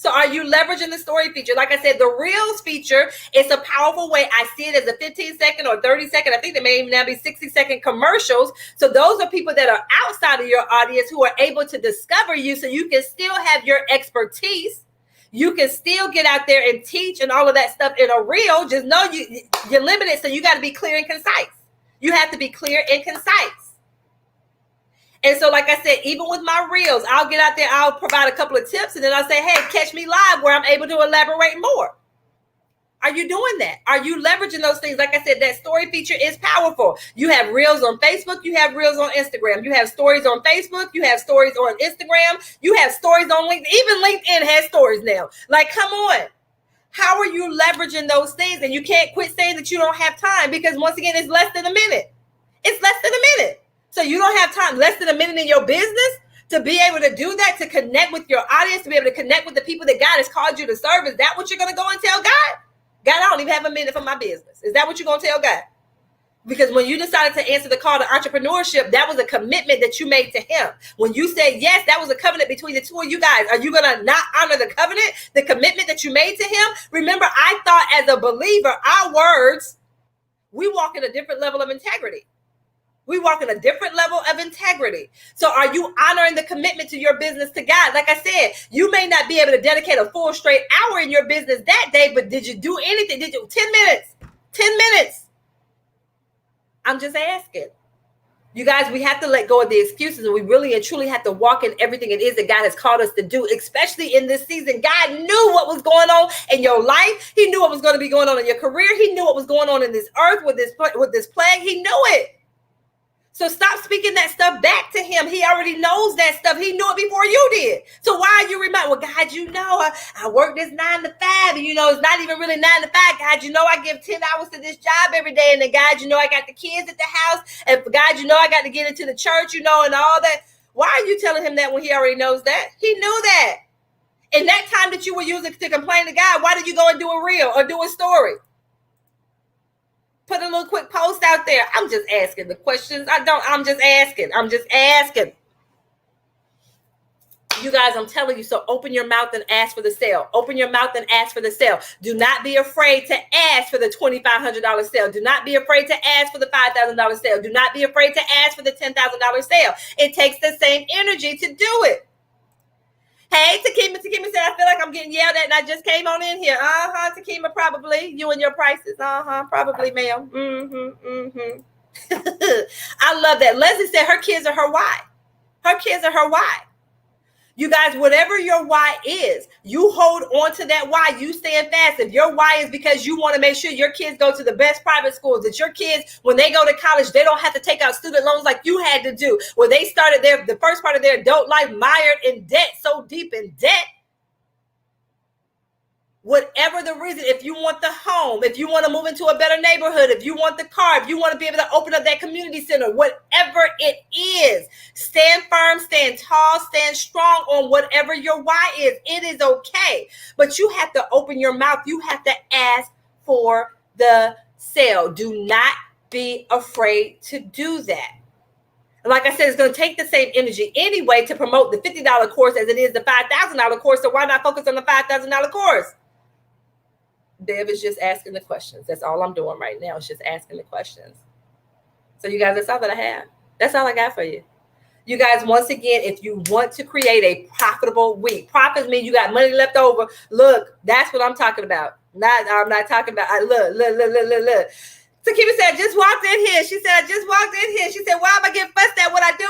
So are you leveraging the story feature? Like I said, the Reels feature is a powerful way. I see it as a 15-second or 30-second. I think there may even now be 60-second commercials. So those are people that are outside of your audience who are able to discover you so you can still have your expertise. You can still get out there and teach and all of that stuff in a reel. Just know you're limited, so you got to be clear and concise. You have to be clear and concise. And so, like I said, even with my reels, I'll get out there, I'll provide a couple of tips, and then I'll say, hey, catch me live where I'm able to elaborate more. Are you doing that? Are you leveraging those things? Like I said, that story feature is powerful. You have reels on Facebook. You have reels on Instagram. You have stories on Facebook. You have stories on Instagram. You have stories on LinkedIn. Even LinkedIn has stories now. Like, come on. How are you leveraging those things? And you can't quit saying that you don't have time because, once again, it's less than a minute. It's less than a minute. So you don't have time, less than a minute in your business to be able to do that, to connect with your audience, to be able to connect with the people that God has called you to serve. Is that what you're going to go and tell God? God, I don't even have a minute for my business. Is that what you're going to tell God? Because when you decided to answer the call to entrepreneurship, that was a commitment that you made to him. When you said yes, that was a covenant between the two of you guys. Are you going to not honor the covenant, the commitment that you made to him? Remember, I thought as a believer, our words, we walk in a different level of integrity. We walk in a different level of integrity. So are you honoring the commitment to your business to God? Like I said, you may not be able to dedicate a full straight hour in your business that day, but did you do anything? Did you 10 minutes? 10 minutes. I'm just asking. You guys, we have to let go of the excuses, and we really and truly have to walk in everything it is that God has called us to do, especially in this season. God knew what was going on in your life. He knew what was going to be going on in your career. He knew what was going on in this earth with this plague. He knew it. So stop speaking that stuff back to him. He already knows that stuff. He knew it before you did. So why are you reminded? Well, God, you know, I work this 9 to 5. And, you know, it's not even really 9 to 5. God, you know, I give 10 hours to this job every day. And then, God, you know, I got the kids at the house. And God, you know, I got to get into the church, you know, and all that. Why are you telling him that when he already knows that? He knew that. In that time that you were using to complain to God, why did you go and do a reel or do a story? Put a little quick post out there. I'm just asking the questions. I'm just asking. You guys, I'm telling you, so open your mouth and ask for the sale. Open your mouth and ask for the sale. Do not be afraid to ask for the $2,500 sale. Do not be afraid to ask for the $5,000 sale. Do not be afraid to ask for the $10,000 sale. It takes the same energy to do it. Hey, Takima said, I feel like I'm getting yelled at and I just came on in here. Takima, probably. You and your prices. Probably, ma'am. I love that. Leslie said her kids are her why. Her kids are her why. You guys, whatever your why is, you hold on to that why. You stand fast. If your why is because you want to make sure your kids go to the best private schools, that your kids, when they go to college, they don't have to take out student loans like you had to do, where they started the first part of their adult life mired in debt, so deep in debt. Whatever the reason, if you want the home, if you want to move into a better neighborhood, if you want the car, if you want to be able to open up that community center, whatever it is, stand firm, stand tall, stand strong on whatever your why is. It is okay. But you have to open your mouth. You have to ask for the sale. Do not be afraid to do that. Like I said, it's going to take the same energy anyway to promote the $50 course as it is the $5,000 course. So why not focus on the $5,000 course? Bev is just asking the questions. That's all I'm doing right now. Is just asking the questions. So you guys, that's all that I have. That's all I got for you. You guys, once again, if you want to create a profitable week, profits mean you got money left over. Look, that's what I'm talking about. I'm not talking about. Look. Takima said, I just walked in here. She said, I just walked in here. She said, why am I getting fussed at what I do?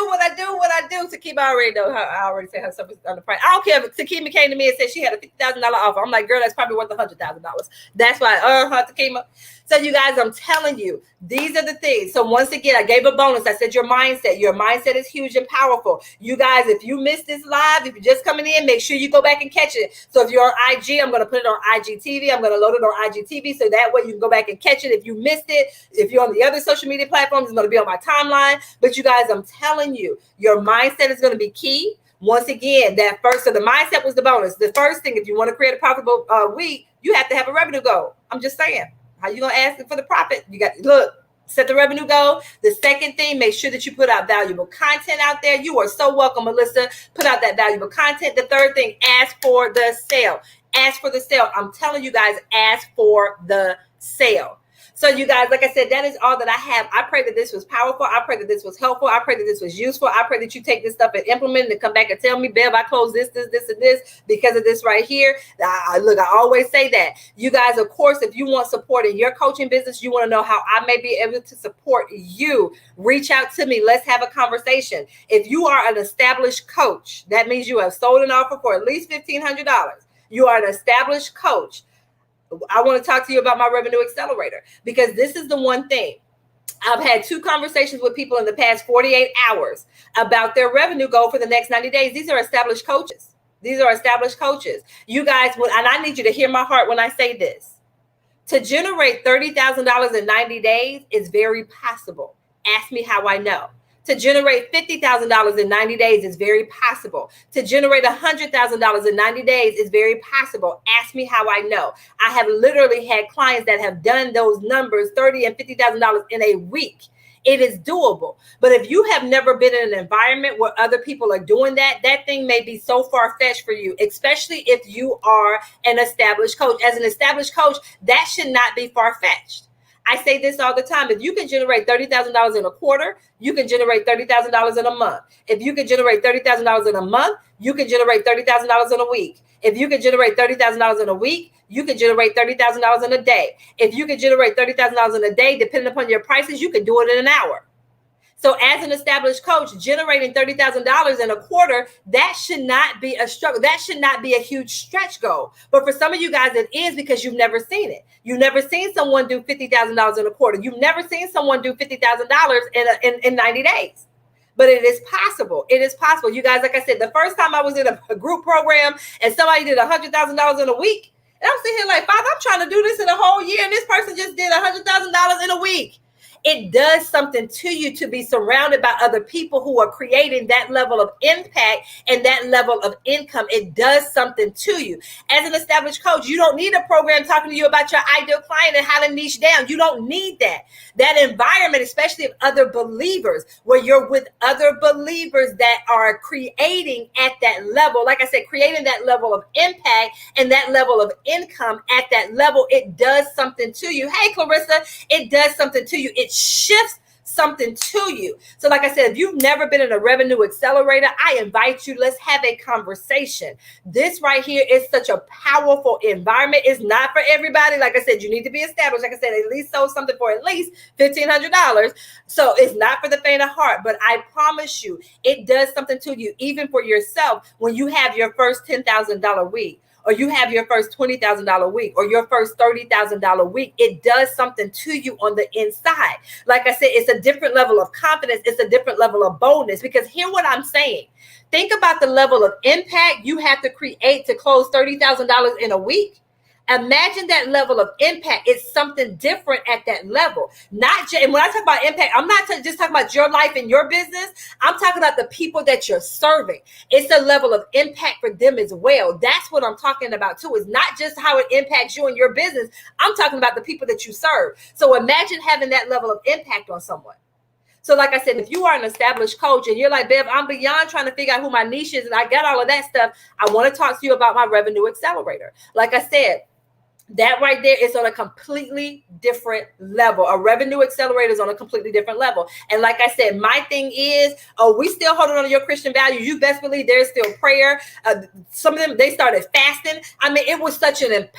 Takima already know her. I already said her stuff is on the price. I don't care if Takima came to me and said she had a $50,000 offer. I'm like, girl, that's probably worth $100,000. That's why, Takima. So you guys, I'm telling you, these are the things. So once again, I gave a bonus. I said your mindset is huge and powerful. You guys, if you missed this live, if you're just coming in, make sure you go back and catch it. So if you're on IG, I'm going to put it on IGTV. I'm going to load it on IGTV. So that way you can go back and catch it. If you missed it, if you're on the other social media platforms, it's going to be on my timeline. But you guys, I'm telling you, your mindset is going to be key. Once again, so the mindset was the bonus. The first thing, if you want to create a profitable week, you have to have a revenue goal. I'm just saying. How you going to ask for the profit? You got, set the revenue goal. The second thing, make sure that you put out valuable content out there. You are so welcome, Melissa. Put out that valuable content. The third thing, ask for the sale. Ask for the sale. I'm telling you guys, ask for the sale. So you guys, like I said, that is all that I have. I pray that this was powerful. I pray that this was helpful. I pray that this was useful. I pray that you take this stuff and implement it and come back and tell me, Bev, I closed this, and this because of this right here. I always say that. You guys, of course, if you want support in your coaching business, you want to know how I may be able to support you, reach out to me. Let's have a conversation. If you are an established coach, that means you have sold an offer for at least $1,500. You are an established coach. I want to talk to you about my revenue accelerator, because this is the one thing. I've had 2 conversations with people in the past 48 hours about their revenue goal for the next 90 days. These are established coaches. You guys, and I need you to hear my heart when I say this. To generate $30,000 in 90 days is very possible. Ask me how I know. To generate $50,000 in 90 days is very possible. To generate $100,000 in 90 days is very possible. Ask me how I know. I have literally had clients that have done those numbers, $30,000 and $50,000 in a week. It is doable. But if you have never been in an environment where other people are doing that, that thing may be so far-fetched for you, especially if you are an established coach. As an established coach, that should not be far-fetched. I say this all the time. If you can generate $30,000 in a quarter, you can generate $30,000 in a month. If you can generate $30,000 in a month, you can generate $30,000 in a week. If you can generate $30,000 in a week, you can generate $30,000 in a day. If you can generate $30,000 in a day, depending upon your prices, you can do it in an hour. So as an established coach, generating $30,000 in a quarter, that should not be a struggle. That should not be a huge stretch goal. But for some of you guys, it is, because you've never seen it. You've never seen someone do $50,000 in a quarter. You've never seen someone do $50,000 in 90 days. But it is possible. It is possible. You guys, like I said, the first time I was in a group program and somebody did $100,000 in a week, and I'm sitting here like, Father, I'm trying to do this in a whole year, and this person just did $100,000 in a week. It does something to you to be surrounded by other people who are creating that level of impact and that level of income. It does something to you. As an established coach, you don't need a program talking to you about your ideal client and how to niche down. You don't need that. That environment, especially of other believers, where you're with other believers that are creating at that level. Like I said, creating that level of impact and that level of income at that level, it does something to you. Hey, Clarissa, it does something to you. It shifts something to you. So like I said, if you've never been in a revenue accelerator, I invite you, let's have a conversation. This right here is such a powerful environment. It's not for everybody. Like I said, you need to be established. Like I said, at least sold something for at least $1,500. So it's not for the faint of heart, but I promise you, it does something to you, even for yourself, when you have your first $10,000 week, or you have your first $20,000 week, or your first $30,000 week. It does something to you on the inside. Like I said, it's a different level of confidence. It's a different level of boldness, because hear what I'm saying. Think about the level of impact you have to create to close $30,000 in a week. Imagine that level of impact. It's something different at that level. Not just, and when I talk about impact, I'm not just talking about your life and your business. I'm talking about the people that you're serving. It's a level of impact for them as well. That's what I'm talking about too. It's not just how it impacts you and your business. I'm talking about the people that you serve. So imagine having that level of impact on someone. So like I said, if you are an established coach and you're like, Bev, I'm beyond trying to figure out who my niche is and I got all of that stuff, I want to talk to you about my revenue accelerator. Like I said, that right there is on a completely different level. A revenue accelerator is on a completely different level. And like I said, my thing is, we still holding on to your Christian values. You best believe there's still prayer. Some of them, they started fasting. I mean, it was such a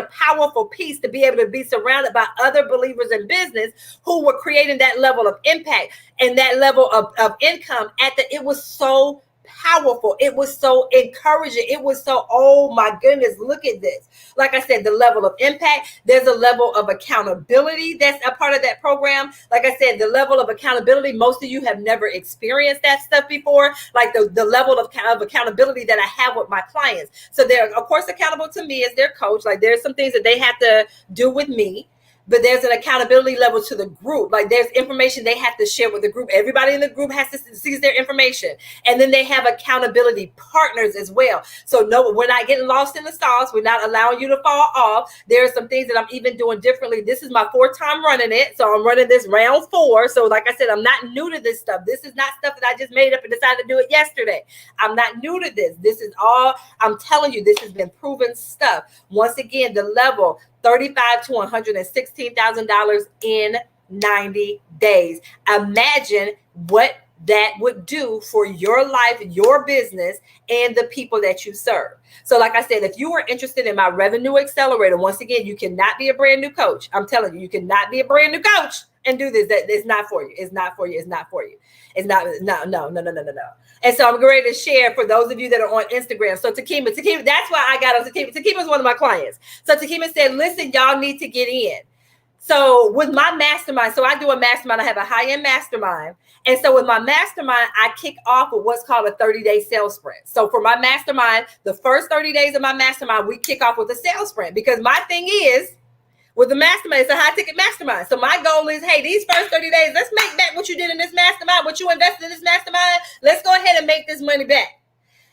powerful piece to be able to be surrounded by other believers in business who were creating that level of impact and that level of income it was so powerful. It was so encouraging. It was so, oh my goodness, look at this. Like I said, the level of impact, there's a level of accountability that's a part of that program. Like I said, the level of accountability, most of you have never experienced that stuff before. Like the level of accountability that I have with my clients. So they're, of course, accountable to me as their coach. Like there's some things that they have to do with me. But there's an accountability level to the group. Like there's information they have to share with the group. Everybody in the group has to see their information. And then they have accountability partners as well. So no, we're not getting lost in the sauce. We're not allowing you to fall off. There are some things that I'm even doing differently. This is my 4th time running it. So I'm running this round 4. So like I said, I'm not new to this stuff. This is not stuff that I just made up and decided to do it yesterday. I'm not new to this. This is all, I'm telling you, this has been proven stuff. Once again, the level, $35,000 to $116,000 in 90 days. Imagine what that would do for your life, your business, and the people that you serve. So like I said, if you are interested in my revenue accelerator, once again, you cannot be a brand new coach. I'm telling you cannot be a brand new coach and do this. It's not for you. It's not for you. It's not for you. It's not, no. And so I'm ready to share for those of you that are on Instagram. So Takima, that's why I got on Takima. Takima's one of my clients. So Takima said, listen, y'all need to get in. So with my mastermind, so I do a mastermind. I have a high-end mastermind. And so with my mastermind, I kick off with what's called a 30-day sales sprint. So for my mastermind, the first 30 days of my mastermind, we kick off with a sales sprint, because my thing is, with the mastermind, it's a high ticket mastermind. So my goal is, hey, these first 30 days, let's make back what you did in this mastermind, what you invested in this mastermind. Let's go ahead and make this money back.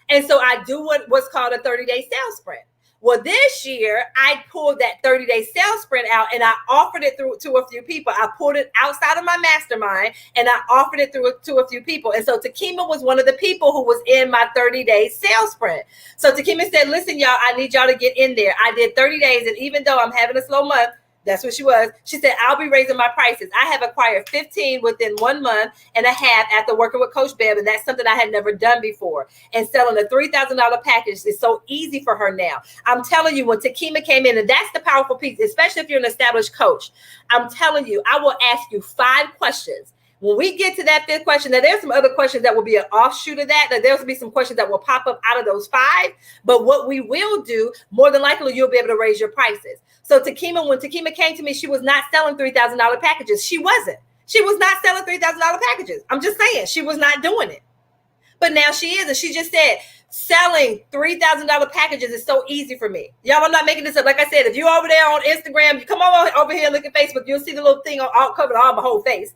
And so I do what's called a 30-day sales sprint. Well, this year I pulled that 30-day sales sprint out and I offered it to a few people. I pulled it outside of my mastermind and I offered it to a few people. And so Takima was one of the people who was in my 30-day sales sprint. So Takima said, listen, y'all, I need y'all to get in there. I did 30 days. And even though I'm having a slow month, that's what she was. She said, I'll be raising my prices. I have acquired 15 within 1 month and a half after working with Coach Bev. And that's something I had never done before. And selling a $3,000 package is so easy for her now. I'm telling you, when Takima came in, and that's the powerful piece, especially if you're an established coach, I'm telling you, I will ask you 5 questions. When we get to that 5th question, now there's some other questions that will be an offshoot of that. Now there'll be some questions that will pop up out of those 5. But what we will do, more than likely, you'll be able to raise your prices. So Takima, when Takima came to me, she was not selling $3,000 packages. She wasn't. She was not selling $3,000 packages. I'm just saying, she was not doing it. But now she is. And she just said, selling $3,000 packages is so easy for me. Y'all, I'm not making this up. Like I said, if you're over there on Instagram, you come over here and look at Facebook, you'll see the little thing all covered on my whole face.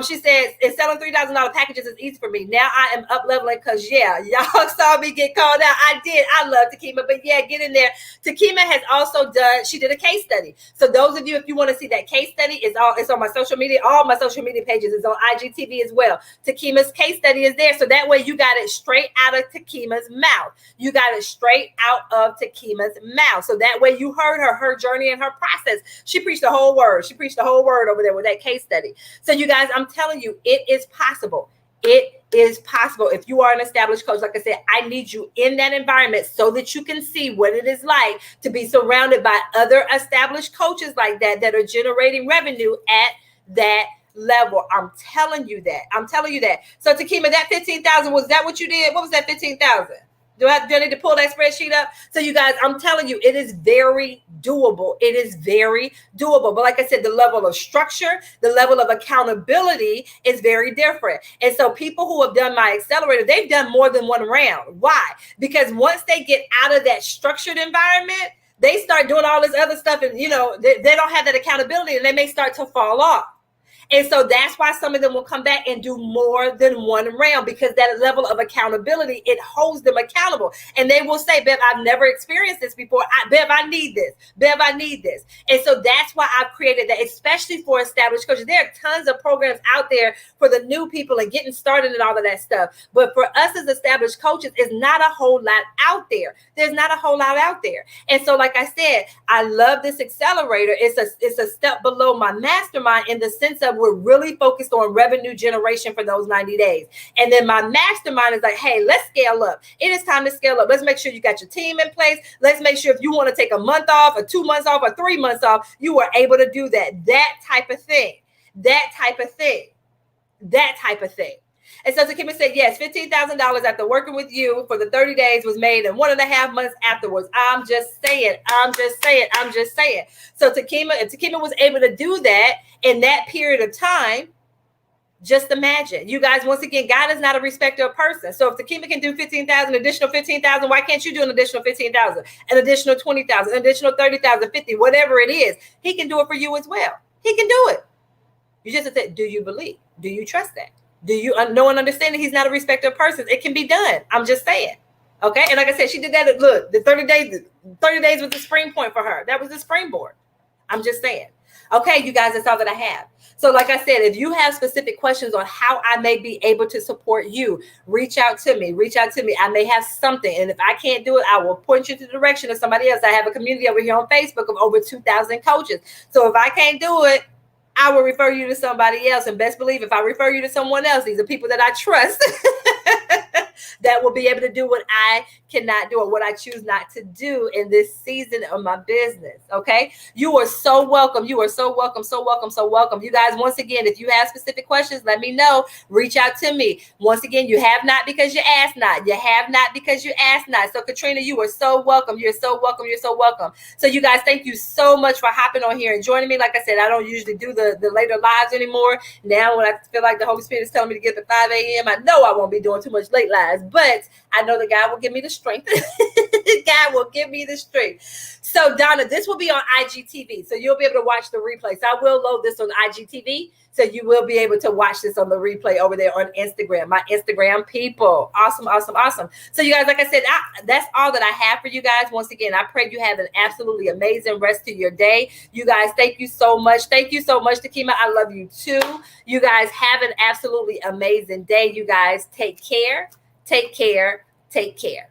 She said, and selling $3,000 packages is easy for me. Now I am up leveling because, yeah, y'all saw me get called out. I did. I love Takima, but yeah, get in there. Takima has also she did a case study. So those of you, if you want to see that case study, it's on my social media. All my social media pages is on IGTV as well. Takima's case study is there. So that way you got it straight out of Takima's Takima's mouth. You got it straight out of Takima's mouth. So that way you heard her journey and her process. She preached the whole word. She preached the whole word over there with that case study. So you guys, I'm telling you, it is possible. It is possible. If you are an established coach, like I said, I need you in that environment so that you can see what it is like to be surrounded by other established coaches like that are generating revenue at that level. I'm telling you that. I'm telling you that. So Takima, that 15,000, was that what you did? What was that 15,000? Do I need to pull that spreadsheet up? So you guys, I'm telling you, it is very doable. It is very doable. But like I said, the level of structure, the level of accountability is very different. And so people who have done my accelerator, they've done more than one round. Why? Because once they get out of that structured environment, they start doing all this other stuff, and they don't have that accountability, and they may start to fall off. And so that's why some of them will come back and do more than one round, because that level of accountability, it holds them accountable. And they will say, Bev, I've never experienced this before. Bev, I need this. Bev, I need this. And so that's why I've created that, especially for established coaches. There are tons of programs out there for the new people and getting started and all of that stuff. But for us as established coaches, it's not a whole lot out there. There's not a whole lot out there. And so, like I said, I love this accelerator. It's a step below my mastermind in the sense of we're really focused on revenue generation for those 90 days. And then my mastermind is like, hey, let's scale up. It is time to scale up. Let's make sure you got your team in place. Let's make sure if you want to take a month off or 2 months off or 3 months off, you are able to do that. That type of thing. And so Takima said, yes, $15,000 after working with you for the 30 days was made in 1.5 months afterwards. I'm just saying. So if Takima was able to do that in that period of time, just imagine. You guys, once again, God is not a respecter of person. So if Takima can do 15,000, additional 15,000, why can't you do an additional 15,000, an additional 20,000, an additional 30,000, 50, whatever it is? He can do it for you as well. He can do it. You just have to say, do you believe? Do you trust that? Do you know and understand that he's not a respecter of persons? It can be done. I'm just saying. Okay. And like I said, she did that. Look, the 30 days was the spring point for her. That was the springboard. I'm just saying. Okay, you guys, that's all that I have. So like I said, if you have specific questions on how I may be able to support you, reach out to me. I may have something. And if I can't do it, I will point you to the direction of somebody else. I have a community over here on Facebook of over 2,000 coaches. So if I can't do it, I will refer you to somebody else. And best believe if I refer you to someone else, these are people that I trust that will be able to do what I cannot do or what I choose not to do in this season of my business. Okay. You are so welcome. You are so welcome. So welcome. So welcome. You guys, once again, if you have specific questions, let me know. Reach out to me. Once again, you have not because you ask not. You have not because you ask not. So Katrina, you are so welcome. You're so welcome. You're so welcome. So you guys, thank you so much for hopping on here and joining me. Like I said, I don't usually do the later lives anymore. Now when I feel like the Holy Spirit is telling me to get up at 5 a.m., I know I won't be doing too much late lives, but I know that God will give me the strength. God will give me the strength. So Donna, this will be on IGTV. So you'll be able to watch the replay. So I will load this on IGTV. So you will be able to watch this on the replay over there on Instagram, my Instagram people. Awesome, awesome, awesome. So you guys, like I said, that's all that I have for you guys. Once again, I pray you have an absolutely amazing rest of your day. You guys, thank you so much. Thank you so much, Takima. I love you too. You guys have an absolutely amazing day. You guys take care. Take care. Take care.